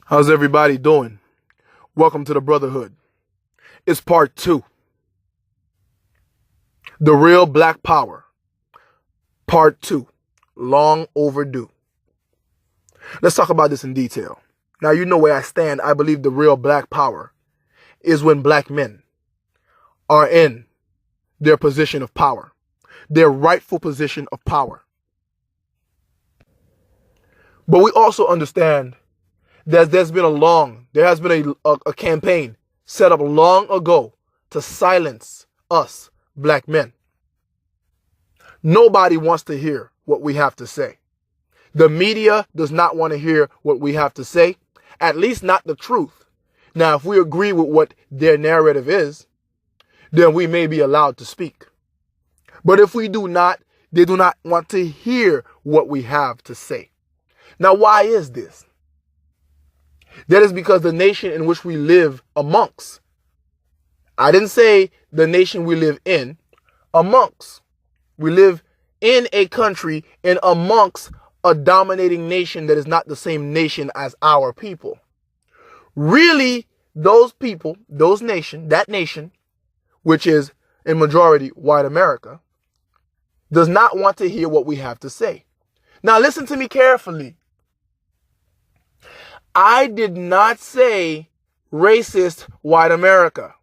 How's everybody doing? Welcome to the Brotherhood. It's part 2. The Real Black Power. Part 2. Long overdue. Let's talk about this in detail. Now, you know where I stand. I believe the real black power is when black men are in their position of power, their rightful position of power. But we also understand that there has been a campaign set up long ago to silence us black men. Nobody wants to hear what we have to say. The media does not want to hear what we have to say, at least not the truth. Now, if we agree with what their narrative is, then we may be allowed to speak. But if we do not, they do not want to hear what we have to say. Now, why is this? That is because the nation in which we live amongst, I didn't say the nation we live in, amongst. We live in a country and amongst a dominating nation that is not the same nation as our people. Really, those people, that nation, which is in majority white America, does not want to hear what we have to say. Now, listen to me carefully. I did not say racist white America.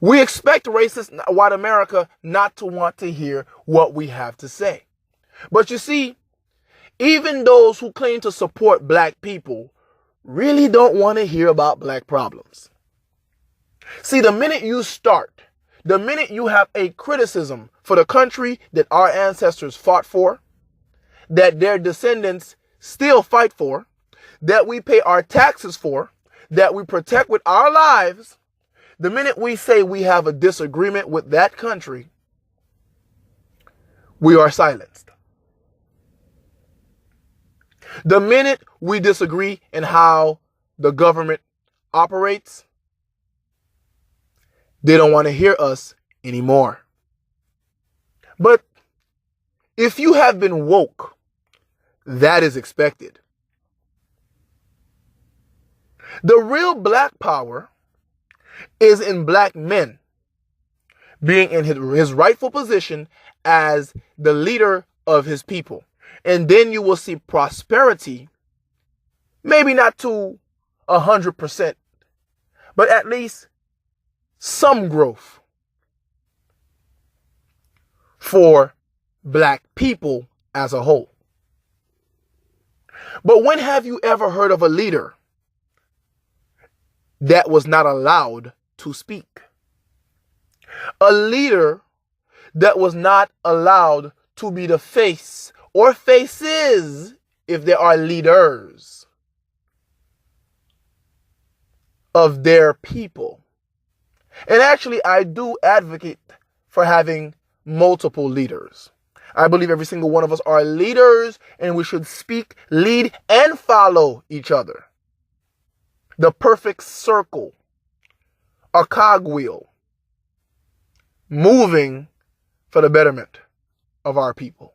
We expect racist white America not to want to hear what we have to say. But you see, even those who claim to support black people really don't want to hear about black problems. See, the minute you have a criticism for the country that our ancestors fought for, that their descendants still fight for, that we pay our taxes for, that we protect with our lives, the minute we say we have a disagreement with that country, we are silenced. The minute we disagree in how the government operates, they don't want to hear us anymore. But if you have been woke, that is expected. The real black power is in black men being in his rightful position as the leader of his people. And then you will see prosperity, maybe not to 100%, but at least some growth for black people as a whole. But when have you ever heard of a leader that was not allowed to speak? A leader that was not allowed to be the face or faces, if there are leaders, of their people. And actually, I do advocate for having multiple leaders. I believe every single one of us are leaders, and we should speak, lead, and follow each other. The perfect circle, a cogwheel, moving for the betterment of our people.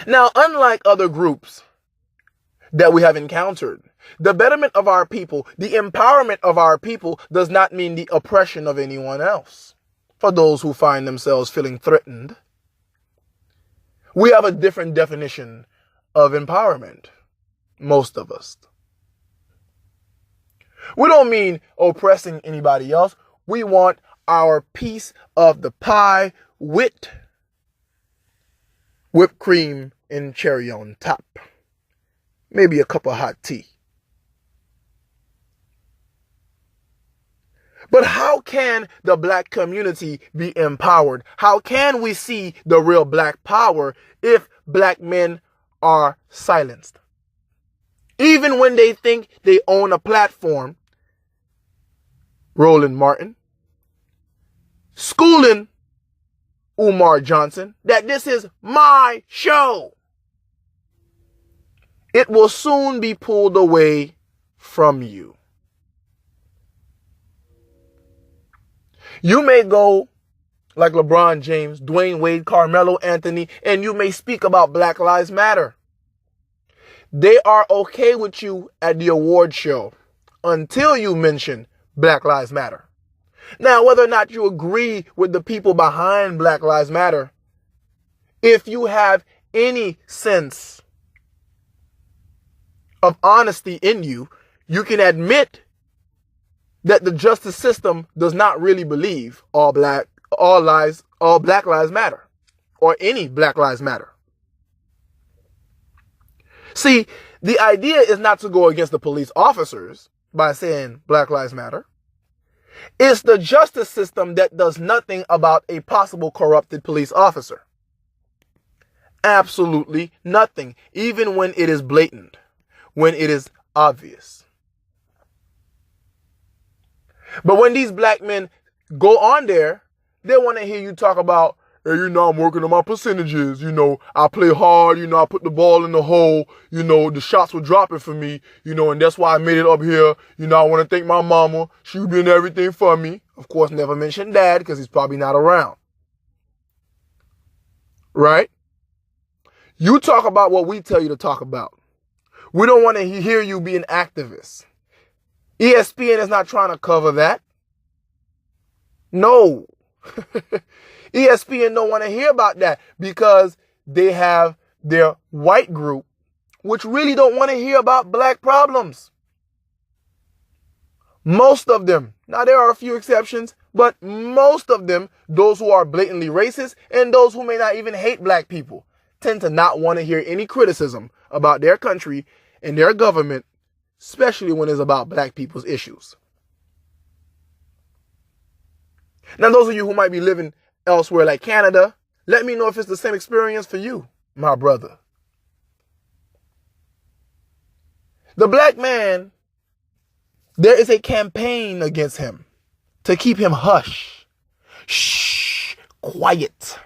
Now, unlike other groups that we have encountered, the betterment of our people, the empowerment of our people does not mean the oppression of anyone else. For those who find themselves feeling threatened, we have a different definition of empowerment. Most of us. We don't mean oppressing anybody else. We want our piece of the pie with whipped cream and cherry on top. Maybe a cup of hot tea. But how can the black community be empowered? How can we see the real black power if black men are silenced? Even when they think they own a platform, Roland Martin, schooling Umar Johnson that this is my show, it will soon be pulled away from you. You may go like LeBron James, Dwayne Wade, Carmelo Anthony, and you may speak about Black Lives Matter. They are okay with you at the award show until you mention Black Lives Matter. Now, whether or not you agree with the people behind Black Lives Matter, if you have any sense of honesty in you, you can admit that the justice system does not really believe all Black Lives Matter, or any Black Lives Matter. See, the idea is not to go against the police officers by saying Black Lives Matter. It's the justice system that does nothing about a possible corrupted police officer. Absolutely nothing, even when it is blatant, when it is obvious. But when these black men go on there, they want to hear you talk about, hey, I'm working on my percentages. I play hard. I put the ball in the hole. The shots were dropping for me, and that's why I made it up here. I want to thank my mama. She did everything for me. Of course, never mention dad because he's probably not around. Right? You talk about what we tell you to talk about. We don't want to hear you be an activist. ESPN is not trying to cover that. No. ESPN don't want to hear about that because they have their white group, which really don't want to hear about black problems. Most of them, now there are a few exceptions, but most of them, those who are blatantly racist and those who may not even hate black people, tend to not want to hear any criticism about their country and their government, especially when it's about black people's issues. Now, those of you who might be living elsewhere like Canada, let me know if it's the same experience for you, my brother. The black man, there is a campaign against him to keep him hush, shh, quiet.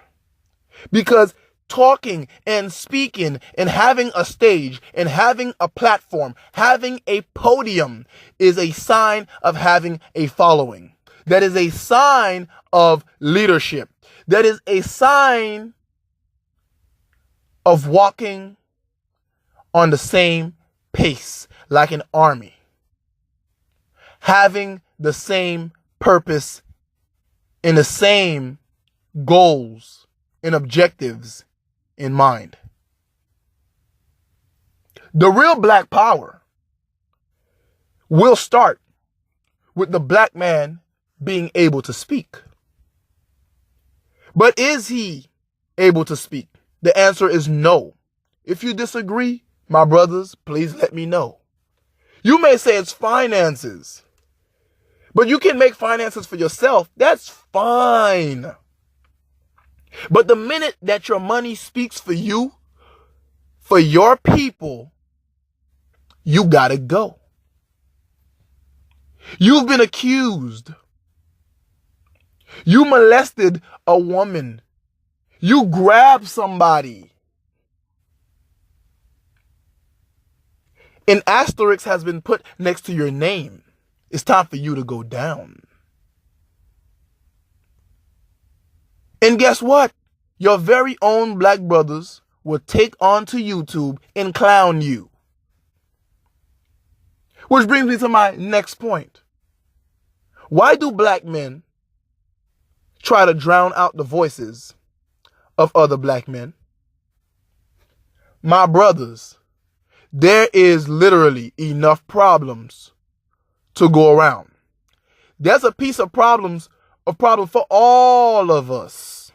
Because talking and speaking and having a stage and having a platform, having a podium is a sign of having a following. That is a sign of leadership. That is a sign of walking on the same pace like an army. Having the same purpose and the same goals and objectives in mind. The real black power will start with the black man being able to speak. But is he able to speak? The answer is no. If you disagree, my brothers, please let me know. You may say it's finances, but you can make finances for yourself. That's fine. But the minute that your money speaks for you, for your people, you gotta go. You've been accused. You molested a woman. You grabbed somebody. An asterisk has been put next to your name. It's time for you to go down. And guess what? Your very own black brothers will take onto YouTube and clown you. Which brings me to my next point. Why do black men try to drown out the voices of other black men? My brothers, there is literally enough problems to go around. There's a piece of problem for all of us.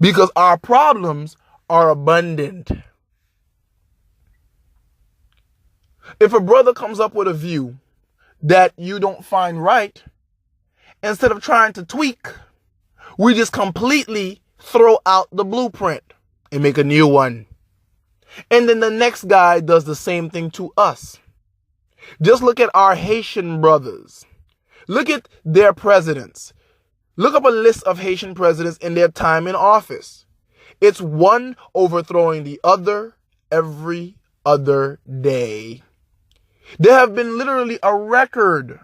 Because our problems are abundant. If a brother comes up with a view that you don't find right, instead of trying to tweak, we just completely throw out the blueprint and make a new one. And then the next guy does the same thing to us. Just look at our Haitian brothers. Look at their presidents. Look up a list of Haitian presidents in their time in office. It's one overthrowing the other every other day. There have been literally a record,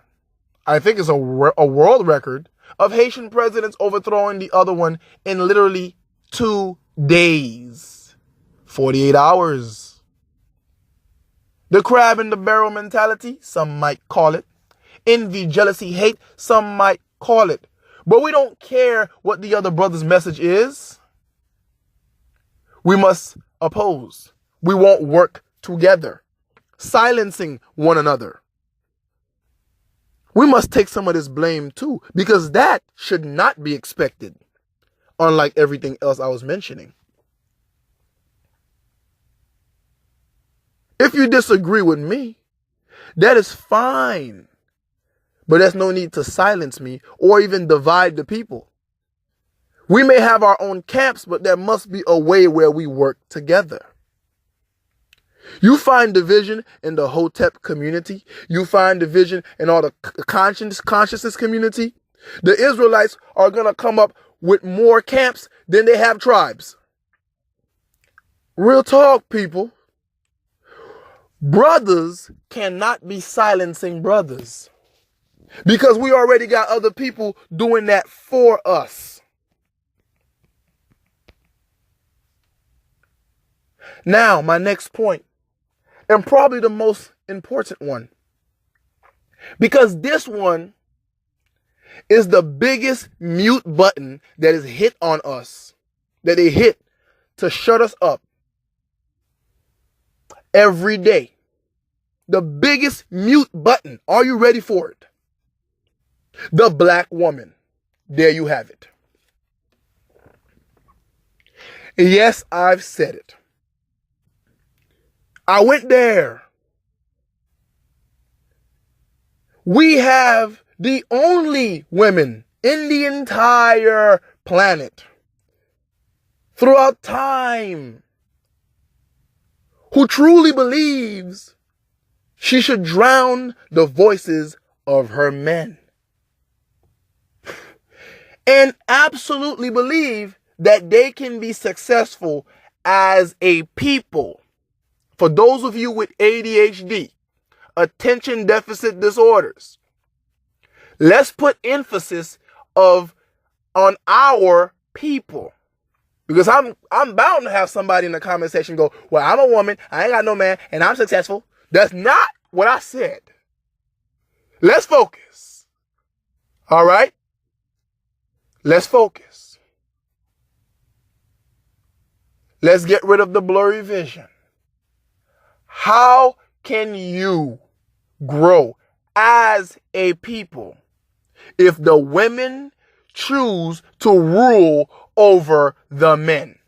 I think it's a world record, of Haitian presidents overthrowing the other one in literally 2 days, 48 hours. The crab in the barrel mentality, some might call it. Envy, jealousy, hate, some might call it. But we don't care what the other brother's message is. We must oppose. We won't work together, silencing one another. We must take some of this blame too, because that should not be expected, unlike everything else I was mentioning. If you disagree with me, that is fine. But there's no need to silence me or even divide the people. We may have our own camps, but there must be a way where we work together. You find division in the Hotep community. You find division in all the consciousness community. The Israelites are going to come up with more camps than they have tribes. Real talk, people. Brothers cannot be silencing brothers, because we already got other people doing that for us. Now, my next point, and probably the most important one, because this one is the biggest mute button that is hit on us, that they hit to shut us up every day. The biggest mute button. Are you ready for it? The black woman. There you have it. Yes, I've said it. I went there. We have the only women in the entire planet throughout time who truly believes she should drown the voices of her men, and absolutely believe that they can be successful as a people. For those of you with ADHD, attention deficit disorders, let's put emphasis on our people. Because I'm bound to have somebody in the comment section go, well, I'm a woman, I ain't got no man, and I'm successful. That's not what I said. Let's focus. All right? Let's focus. Let's get rid of the blurry vision. How can you grow as a people if the women choose to rule over the men?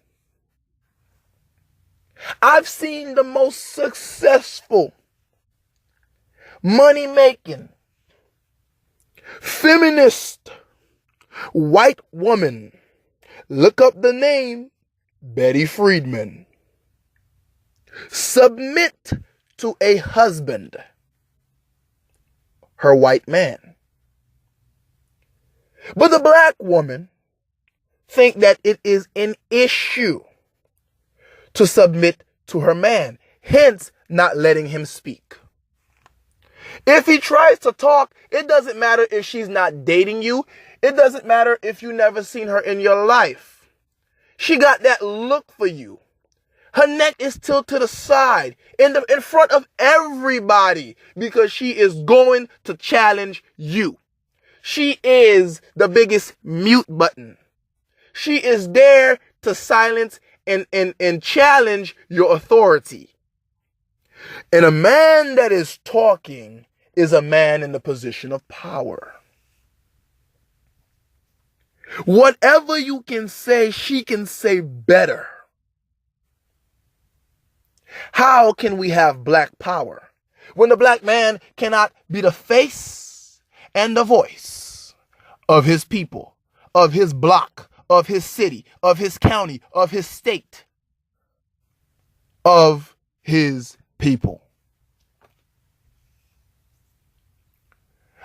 I've seen the most successful, money-making, feminist, white woman. Look up the name, Betty Friedman. Submit to a husband, her white man. But the black woman think that it is an issue to submit to her man, hence not letting him speak. If he tries to talk, it doesn't matter if she's not dating you. It doesn't matter if you never seen her in your life. She got that look for you. Her neck is tilted to the side in front of everybody because she is going to challenge you. She is the biggest mute button. She is there to silence and challenge your authority. And a man that is talking is a man in the position of power. Whatever you can say, she can say better. How can we have black power when the black man cannot be the face and the voice of his people, of his block, of his city, of his county, of his state, of his people?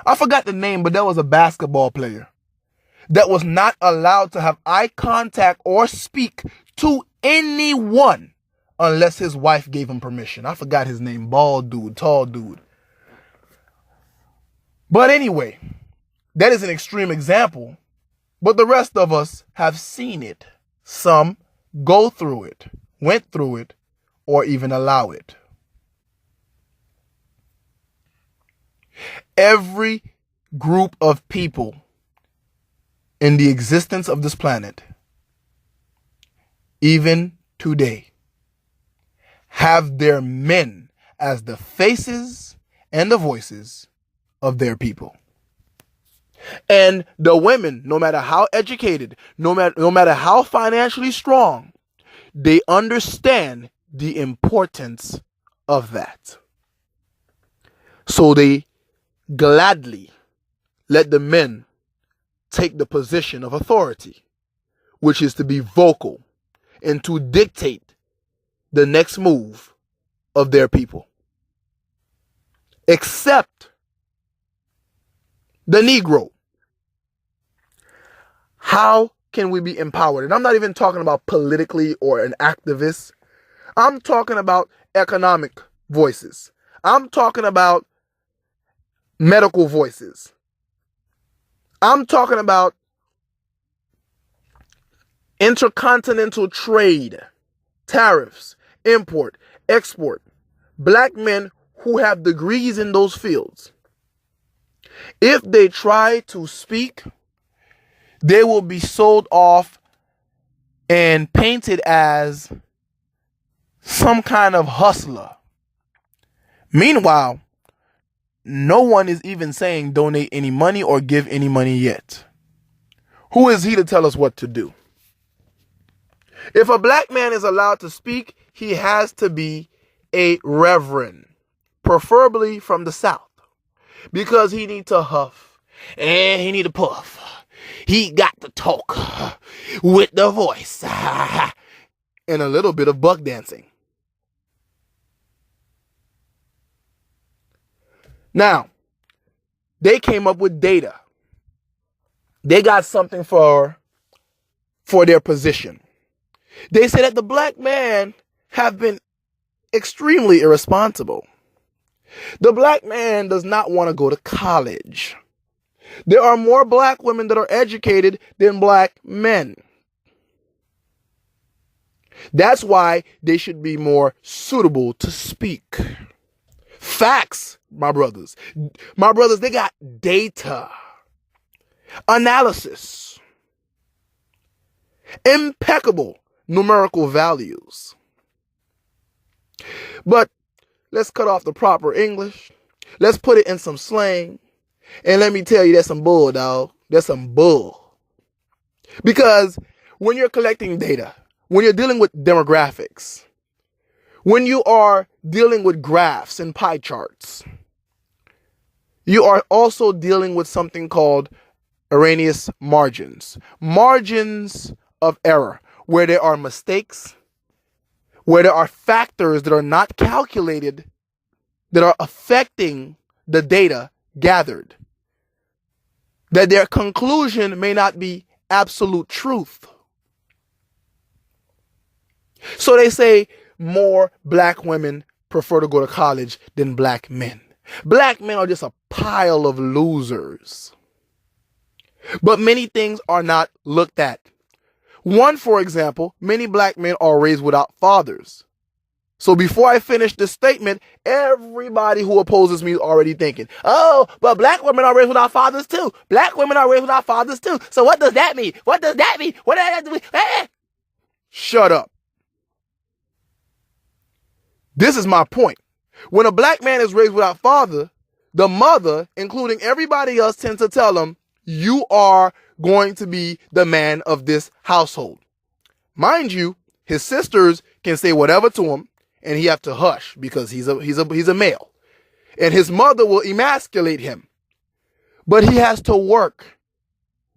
I forgot the name, but there was a basketball player that was not allowed to have eye contact or speak to anyone unless his wife gave him permission. I forgot his name. Bald dude, tall dude. But anyway, that is an extreme example, but the rest of us have seen it. Some go through it, went through it, or even allow it. Every group of people in the existence of this planet, even today, have their men as the faces and the voices of their people. And the women, no matter how educated, no matter how financially strong, they understand the importance of that. So they gladly let the men take the position of authority, which is to be vocal and to dictate the next move of their people. Except the Negro. How can we be empowered? And I'm not even talking about politically or an activist. I'm talking about economic voices. I'm talking about medical voices. I'm talking about intercontinental trade, tariffs, import, export. Black men who have degrees in those fields. If they try to speak, they will be sold off and painted as some kind of hustler. Meanwhile, no one is even saying donate any money or give any money yet. Who is he to tell us what to do? If a black man is allowed to speak, he has to be a reverend, preferably from the South, because he need to huff and he need to puff. He got to talk with the voice and a little bit of buck dancing. Now, they came up with data. They got something for their position. They say that the black man have been extremely irresponsible. The black man does not want to go to college. There are more black women that are educated than black men. That's why they should be more suitable to speak. Facts, my brothers. My brothers, they got data, analysis, impeccable numerical values. But let's cut off the proper English. Let's put it in some slang. And let me tell you, that's some bull, dog. That's some bull. Because when you're collecting data, when you're dealing with demographics, when you are dealing with graphs and pie charts, you are also dealing with something called erroneous margins. Margins of error, where there are mistakes, where there are factors that are not calculated, that are affecting the data gathered, that their conclusion may not be absolute truth. So they say more black women prefer to go to college than black men. Black men are just a pile of losers. But many things are not looked at. One, for example, many black men are raised without fathers. So before I finish this statement, everybody who opposes me is already thinking, oh, but black women are raised without fathers too. Black women are raised without fathers too. So what does that mean? What does that mean? What does that mean? Shut up. This is my point. When a black man is raised without father, the mother, including everybody else, tends to tell him, you are going to be the man of this household. Mind you, his sisters can say whatever to him, and he have to hush because he's a male. And his mother will emasculate him. But he has to work.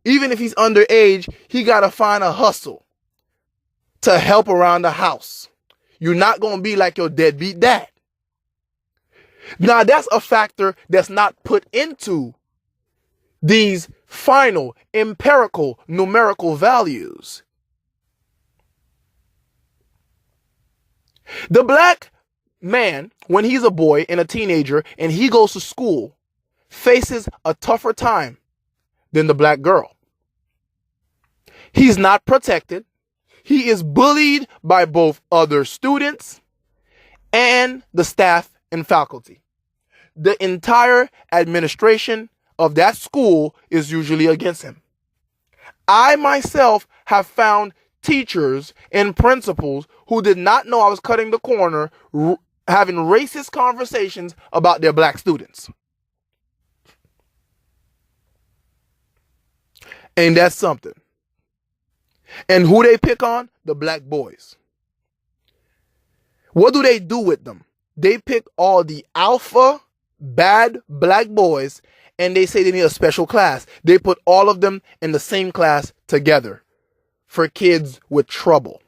Even if he's underage, he got to find a hustle to help around the house. You're not going to be like your deadbeat dad. Now, that's a factor that's not put into these final empirical numerical values. The black man, when he's a boy and a teenager and he goes to school, faces a tougher time than the black girl. He's not protected. He is bullied by both other students and the staff and faculty. the entire administration of that school is usually against him. I myself have found teachers and principals who did not know I was cutting the corner, having racist conversations about their black students. And that's something. And who they pick on? The black boys. What do they do with them? They pick all the alpha, bad black boys, and they say they need a special class. They put all of them in the same class together for kids with trouble.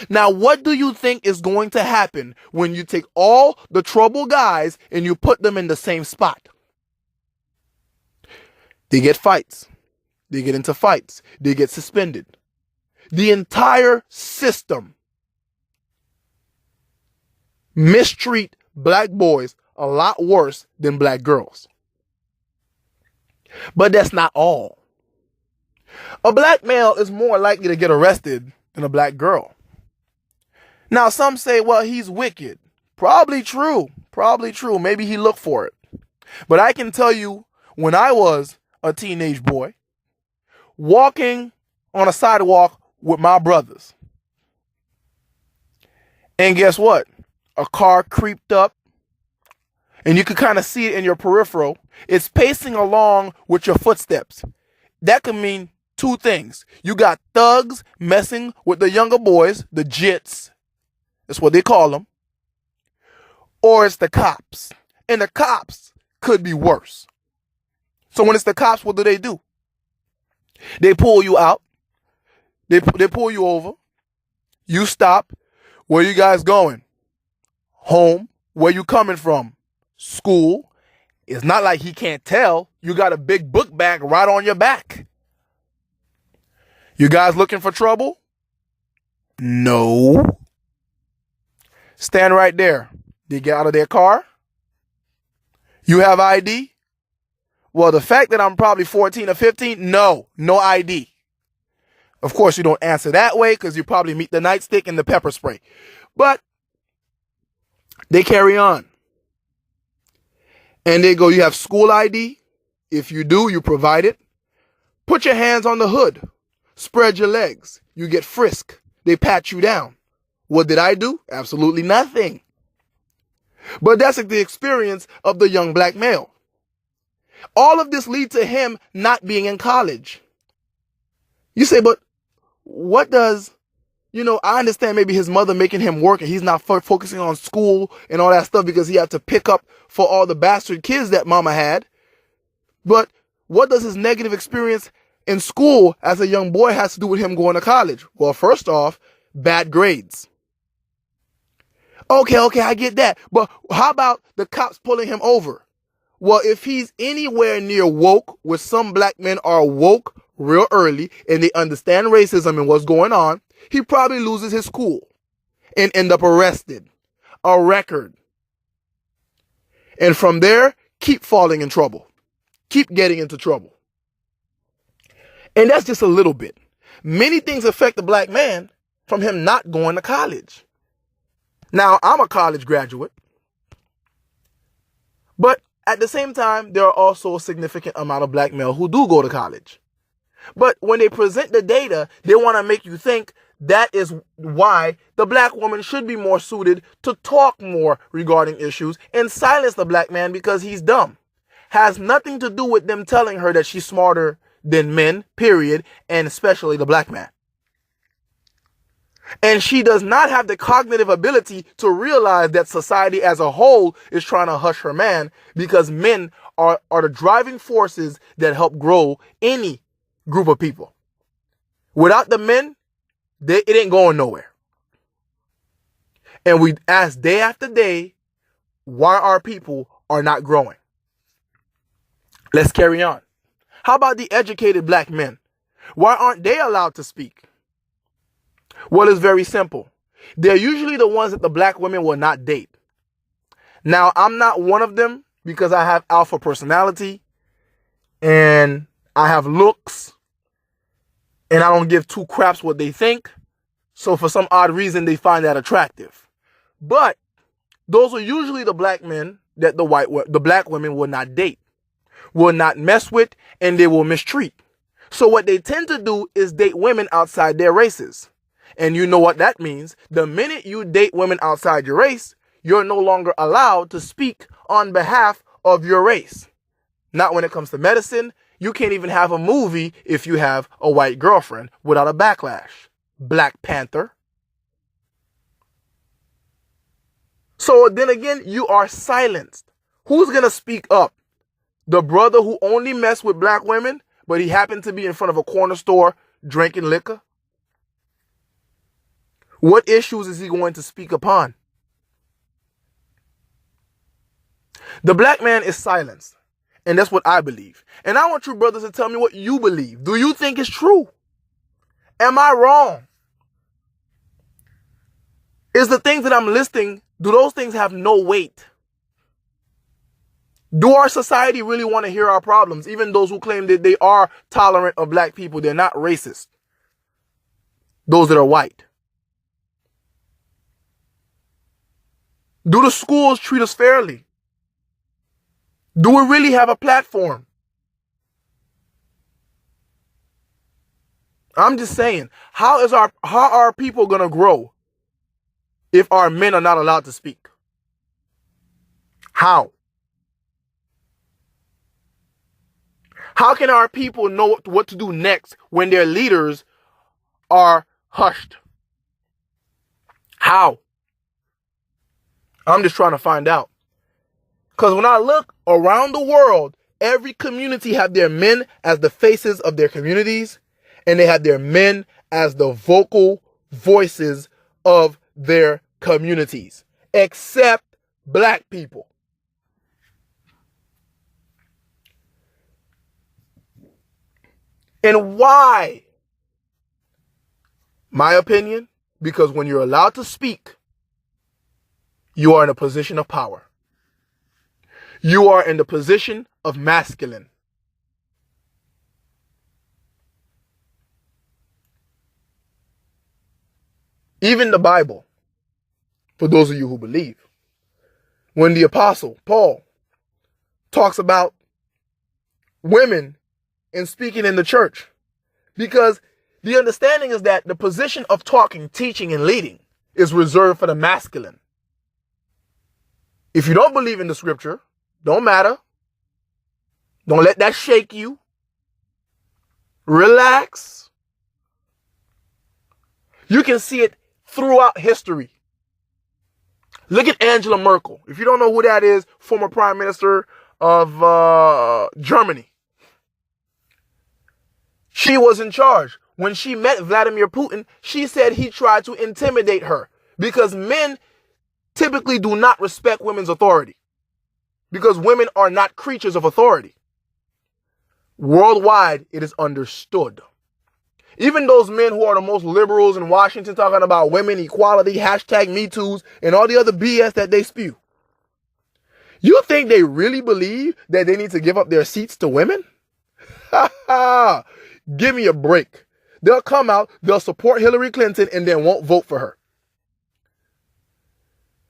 Now, what do you think is going to happen when you take all the trouble guys and you put them in the same spot? They get fights. They get into fights. They get suspended. The entire system mistreat black boys a lot worse than black girls. But that's not all. A black male is more likely to get arrested than a black girl. Now, some say, well, he's wicked. Probably true. Probably true. Maybe he looked for it. But I can tell you, when I was a teenage boy, walking on a sidewalk with my brothers, and guess what? A car creeped up, and you could kind of see it in your peripheral. It's pacing along with your footsteps. That could mean two things. You got thugs messing with the younger boys, the jits. That's what they call them. Or it's the cops. And the cops could be worse. So when it's the cops, what do? They pull you out. They pull you over. You stop. Where you guys going? Home. Where you coming from? School. It's not like he can't tell. You got a big book bag right on your back. You guys looking for trouble? No. Stand right there. They get out of their car. You have ID? Well, the fact that I'm probably 14 or 15, no ID. Of course, you don't answer that way because you probably meet the nightstick and the pepper spray. But they carry on. And they go, you have school ID? If you do, you provide it. Put your hands on the hood. Spread your legs. You get frisked. They pat you down. What did I do? Absolutely nothing. But that's the experience of the young black male. All of this leads to him not being in college. You say, but what does, I understand maybe his mother making him work and he's not focusing on school and all that stuff because he had to pick up for all the bastard kids that mama had. But what does his negative experience in school as a young boy has to do with him going to college? Well, first off, bad grades. Okay, I get that. But how about the cops pulling him over? Well, if he's anywhere near woke, where some black men are woke real early and they understand racism and what's going on, he probably loses his cool and end up arrested. A record. And from there, keep falling in trouble. Keep getting into trouble. And that's just a little bit. Many things affect the black man from him not going to college. Now, I'm a college graduate, but at the same time, there are also a significant amount of black males who do go to college. But when they present the data, they want to make you think that is why the black woman should be more suited to talk more regarding issues and silence the black man because he's dumb. Has nothing to do with them telling her that she's smarter than men, period, and especially the black man. And she does not have the cognitive ability to realize that society as a whole is trying to hush her man because men are the driving forces that help grow any group of people. Without the men, it ain't going nowhere. And we ask day after day why our people are not growing. Let's carry on. How about the educated black men? Why aren't they allowed to speak? Well, it's very simple. They're usually the ones that the black women will not date. Now, I'm not one of them because I have alpha personality and I have looks and I don't give two craps what they think. So for some odd reason, they find that attractive. But those are usually the black men that the black women will not date, will not mess with, and they will mistreat. So what they tend to do is date women outside their races. And you know what that means. The minute you date women outside your race, you're no longer allowed to speak on behalf of your race. Not when it comes to medicine. You can't even have a movie if you have a white girlfriend without a backlash. Black Panther. So then again, you are silenced. Who's going to speak up? The brother who only messed with black women, but he happened to be in front of a corner store drinking liquor? What issues is he going to speak upon? The black man is silenced. And that's what I believe. And I want you brothers to tell me what you believe. Do you think it's true? Am I wrong? Is the things that I'm listing, do those things have no weight? Do our society really want to hear our problems? Even those who claim that they are tolerant of black people, they're not racist. Those that are white. Do the schools treat us fairly? Do we really have a platform? I'm just saying, how are people going to grow if our men are not allowed to speak? How? How can our people know what to do next when their leaders are hushed? How? I'm just trying to find out. Because when I look around the world, every community have their men as the faces of their communities, and they have their men as the vocal voices of their communities, except black people. And why? My opinion, because when you're allowed to speak, you are in a position of power. You are in the position of masculine. Even the Bible, for those of you who believe, when the apostle Paul talks about women and speaking in the church, because the understanding is that the position of talking, teaching, and leading is reserved for the masculine. If you don't believe in the scripture, don't matter. Don't let that shake you. Relax. You can see it throughout history. Look at Angela Merkel. If you don't know who that is, former prime minister of Germany. She was in charge. When she met Vladimir Putin, she said he tried to intimidate her because men typically do not respect women's authority. Because women are not creatures of authority. Worldwide, it is understood. Even those men who are the most liberals in Washington talking about women, equality, #MeToos, and all the other BS that they spew. You think they really believe that they need to give up their seats to women? Ha ha! Give me a break. They'll come out, they'll support Hillary Clinton, and then won't vote for her.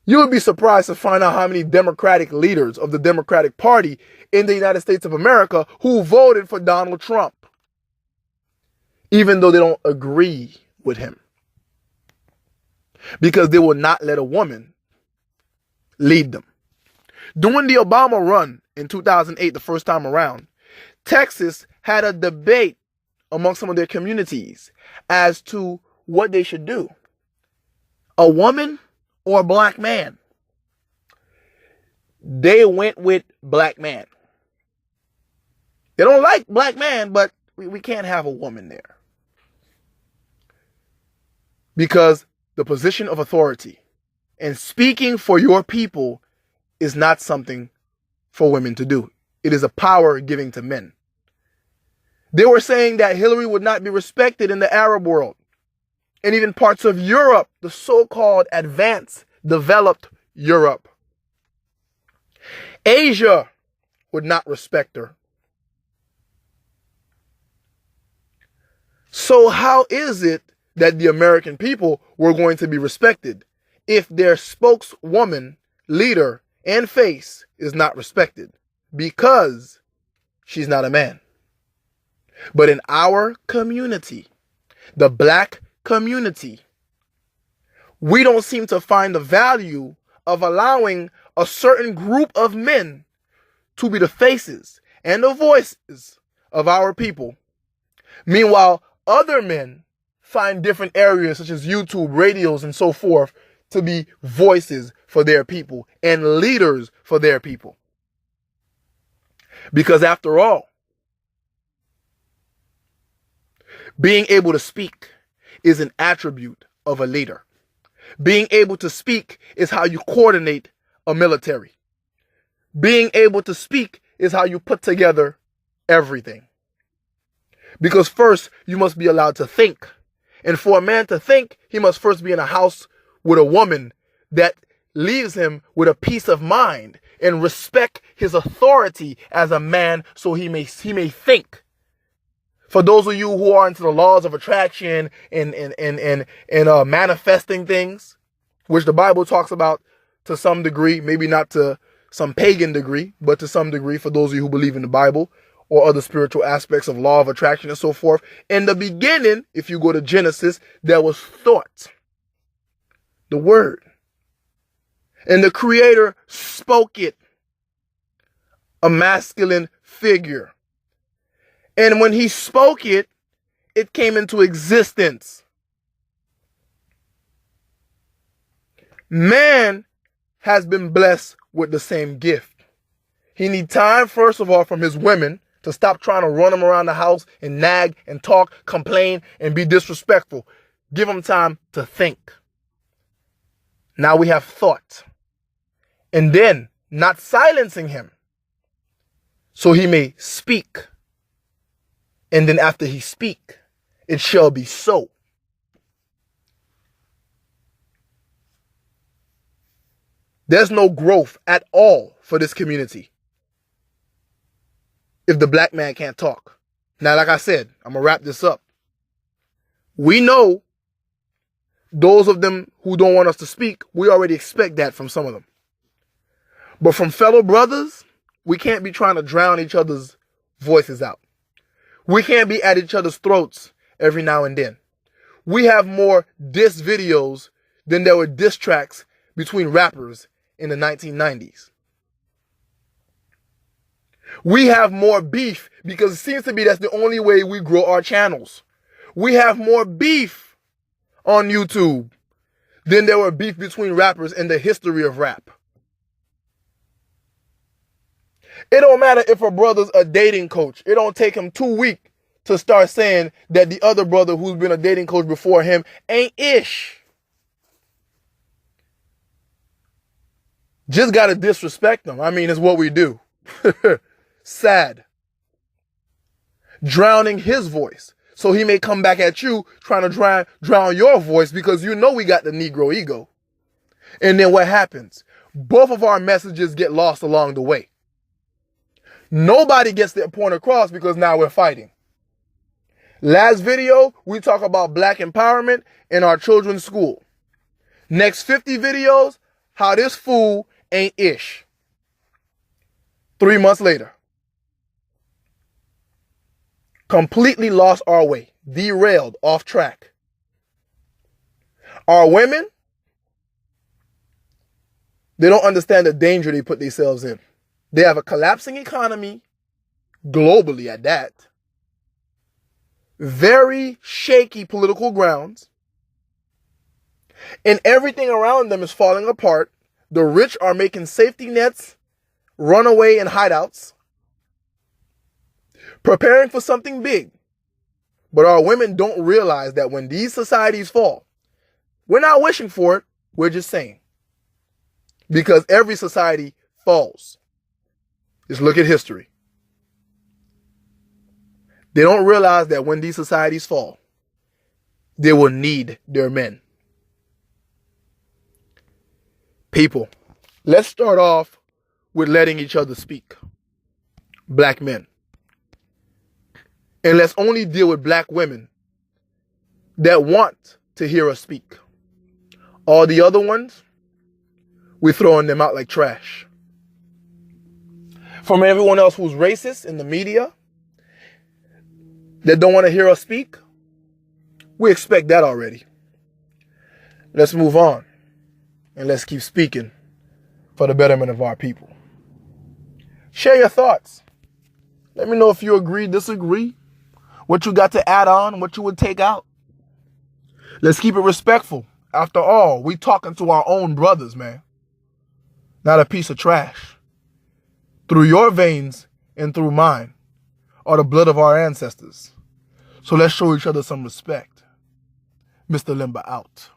You would be surprised to find out how many Democratic leaders of the Democratic Party in the United States of America who voted for Donald Trump, even though they don't agree with him. Because they will not let a woman lead them. During the Obama run in 2008, the first time around, Texas had a debate among some of their communities as to what they should do. A woman or a black man? They went with black man. They don't like black man, but we can't have a woman there. Because the position of authority and speaking for your people is not something for women to do. It is a power giving to men. They were saying that Hillary would not be respected in the Arab world. And even parts of Europe, the so-called advanced, developed Europe. Asia would not respect her. So how is it that the American people were going to be respected if their spokeswoman, leader, and face is not respected because she's not a man. But in our community, the black community, we don't seem to find the value of allowing a certain group of men to be the faces and the voices of our people. Meanwhile, other men find different areas such as YouTube, radios, and so forth to be voices for their people and leaders for their people. Because after all, being able to speak is an attribute of a leader. Being able to speak is how you coordinate a military. Being able to speak is how you put together everything. Because first, you must be allowed to think. And for a man to think, he must first be in a house with a woman that leaves him with a peace of mind and respect his authority as a man so he may think. For those of you who are into the laws of attraction and manifesting things, which the Bible talks about to some degree, maybe not to some pagan degree, but to some degree for those of you who believe in the Bible or other spiritual aspects of law of attraction and so forth. In the beginning, if you go to Genesis, there was thought, the word. And the Creator spoke it, a masculine figure. And when he spoke it, it came into existence. Man has been blessed with the same gift. He needs time, first of all, from his women to stop trying to run him around the house and nag and talk, complain, and be disrespectful. Give him time to think. Now we have thought. And then not silencing him so he may speak. And then after he speak, it shall be so. There's no growth at all for this community if the black man can't talk. Now, like I said, I'm going to wrap this up. We know those of them who don't want us to speak, we already expect that from some of them. But from fellow brothers, we can't be trying to drown each other's voices out. We can't be at each other's throats every now and then. We have more diss videos than there were diss tracks between rappers in the 1990s. We have more beef because it seems to be that's the only way we grow our channels. We have more beef on YouTube than there were beef between rappers in the history of rap. It don't matter if a brother's a dating coach. It don't take him 2 weeks to start saying that the other brother who's been a dating coach before him ain't ish. Just gotta disrespect them. I mean, it's what we do. Sad. Drowning his voice. So he may come back at you trying to drown your voice because you know we got the Negro ego. And then what happens? Both of our messages get lost along the way. Nobody gets their point across because now we're fighting. Last video, we talk about black empowerment in our children's school. Next 50 videos, how this fool ain't ish. 3 months later. Completely lost our way. Derailed, off track. Our women, they don't understand the danger they put themselves in. They have a collapsing economy, globally at that. Very shaky political grounds. And everything around them is falling apart. The rich are making safety nets, runaway and hideouts, preparing for something big. But our women don't realize that when these societies fall, we're not wishing for it, we're just saying. Because every society falls. Just look at history. They don't realize that when these societies fall, they will need their men. People, let's start off with letting each other speak. Black men. And let's only deal with black women that want to hear us speak. All the other ones, we're throwing them out like trash. From everyone else who's racist in the media, that don't want to hear us speak, we expect that already. Let's move on and let's keep speaking for the betterment of our people. Share your thoughts. Let me know if you agree, disagree, what you got to add on, what you would take out. Let's keep it respectful. After all, we talking to our own brothers, man. Not a piece of trash. Through your veins and through mine are the blood of our ancestors. So let's show each other some respect. Mr. Limba out.